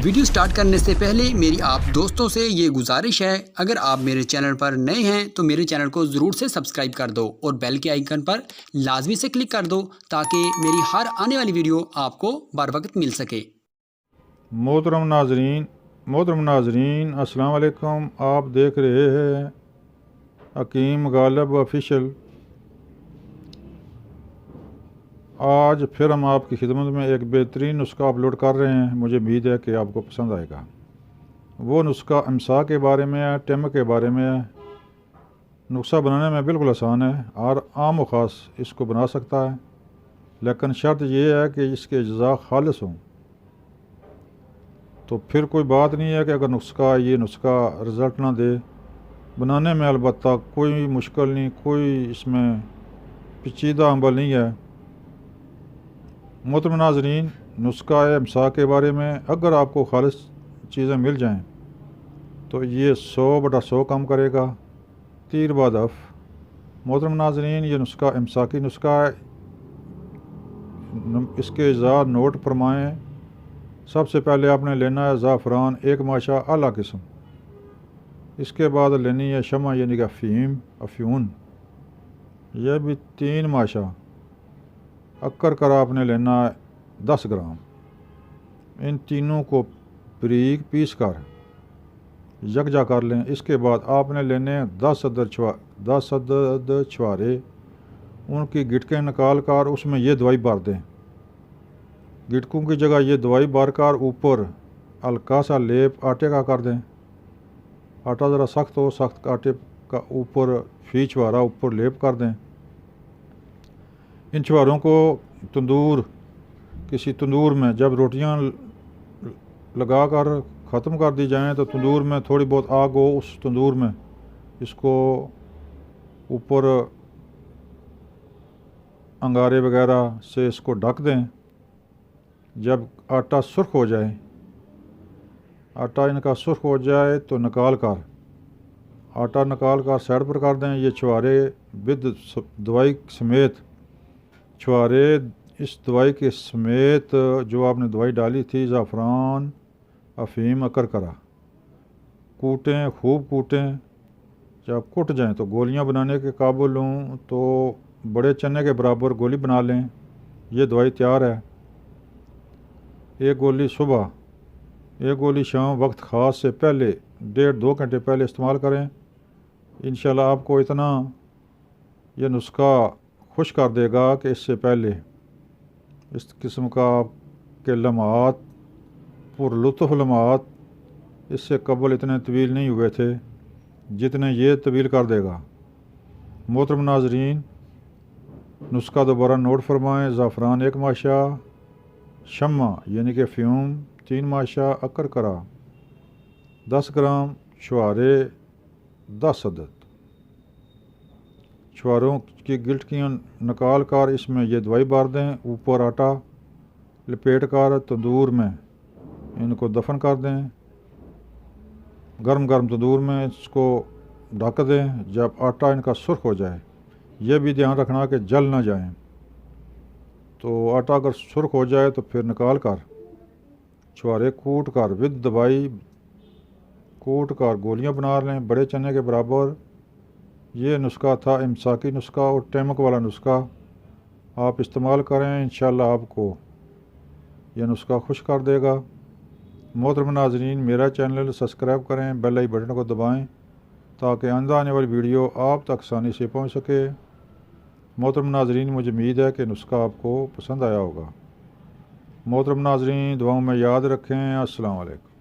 Video start करने से पहले मेरी आप दोस्तों से ये गुजारिश है, अगर आप मेरे चैनल पर नए हैं तो मेरे चैनल को ज़रूर से सब्सक्राइब कर दो और बेल के आइकन पर लाजमी से क्लिक कर दो ताकि मेरी हर आने वाली वीडियो आपको बर वक्त मिल सके। मोहतरम नाजरीन अस्सलाम वालेकुम। आप देख रहे हैं हकीम गालिब ऑफिशियल। आज फिर हम आपकी खिदमत में एक बेहतरीन नुस्खा अपलोड कर रहे हैं। मुझे उम्मीद है कि आपको पसंद आएगा। वो नुस्खा इम्सा के बारे में है, टिम के बारे में है। नुस्खा बनाने में बिल्कुल आसान है और आम व ख़ास इसको बना सकता है, लेकिन शर्त यह है कि इसके अज्जा खालिस हों। तो फिर कोई बात नहीं है कि अगर ये नुस्खा रिज़ल्ट ना दे। बनाने में अलबत्ता कोई मुश्किल नहीं, कोई इसमें पेचीदा अमल नहीं है। मोहतरम नाज़रीन, नुस्खा इम्सा के बारे में अगर आपको खालिस चीज़ें मिल जाएं तो ये 100/100 काम करेगा, तीर बादफ। मोहतरम नाज़रीन, ये नुस्खा इम्साकी नुस्खा है। इसके अज्जा नोट फरमाएँ। सबसे पहले आपने लेना है ज़ाफ़रान, एक माशा आला किस्म। इसके बाद लेनी है शमा यानी कि अफ़्यून, यह भी 3 माशा। अक्कर कर आपने लेना है 10 ग्राम। इन तीनों को बारीक पीस कर यकजा कर लें। इसके बाद आपने लेने हैं 10 अदद छुहारे। उनकी गिटकें निकाल कर उसमें ये दवाई भर दें। गिटकों की जगह ये दवाई भर कर ऊपर हल्का सा लेप आटे का कर दें। आटा ज़रा सख्त हो, सख्त आटे का ऊपर फी छुहारा ऊपर लेप कर दें। इन छुहारों को किसी तंदूर में जब रोटियां लगा कर ख़त्म कर दी जाएं तो तंदूर में थोड़ी बहुत आग हो, उस तंदूर में इसको ऊपर अंगारे वगैरह से इसको ढक दें। जब आटा सुर्ख हो जाए, आटा इनका सुर्ख हो जाए तो आटा निकाल कर साइड पर कर दें। ये छुहारे विद दवाई समेत, छुहारे इस दवाई के समेत जो आपने दवाई डाली थी ज़ाफ़रान, अफ़ीम, अकर करा, कूटें, खूब कूटें। जब कुट जाएं तो गोलियां बनाने के काबुल हों तो बड़े चने के बराबर गोली बना लें। ये दवाई तैयार है। एक गोली सुबह, एक गोली शाम, वक्त ख़ास से पहले 1.5-2 घंटे पहले इस्तेमाल करें। इंशाल्लाह आपको इतना यह नुस्खा खुश कर देगा कि इससे पहले इस किस्म का के लम्हात, पुरलुत्फ़ लम्हात इससे कबल इतने तवील नहीं हुए थे जितने ये तवील कर देगा। मोहतरम नाज़रीन, नुस्खा दोबारा नोट फरमाएँ। ज़ाफ़रान 1 माशा, शम्मा यानी कि फ्यूम 3 माशा, अकर करा 10 ग्राम, छुहारे 10 अदद। छुहारों की गिल्टियाँ निकाल कर इसमें यह दवाई भर दें। ऊपर आटा लपेट कर तंदूर में इनको दफन कर दें। गर्म तंदूर में इसको ढक दें। जब आटा इनका सुर्ख हो जाए, यह भी ध्यान रखना कि जल ना जाएं। तो आटा अगर सुर्ख हो जाए तो फिर निकाल कर छुहारे कूट कर विद दवाई कूट कर गोलियां बना लें, बड़े चने के बराबर। ये नुस्खा था इम्साकी नुस्खा और टेमक वाला नुस्खा। आप इस्तेमाल करें, इंशाल्लाह आपको यह नुस्खा खुश कर देगा। मोहतरम नाज़रीन, मेरा चैनल सब्सक्राइब करें, बेल आई बटन को दबाएं ताकि आने वाली वीडियो आप तक आसानी से पहुंच सके। मोहतरम नाज़रीन, मुझे उम्मीद है कि नुस्खा आपको पसंद आया होगा। मोहतरम नाज़रीन, दुआओं में याद रखें। अस्सलाम वालेकुम।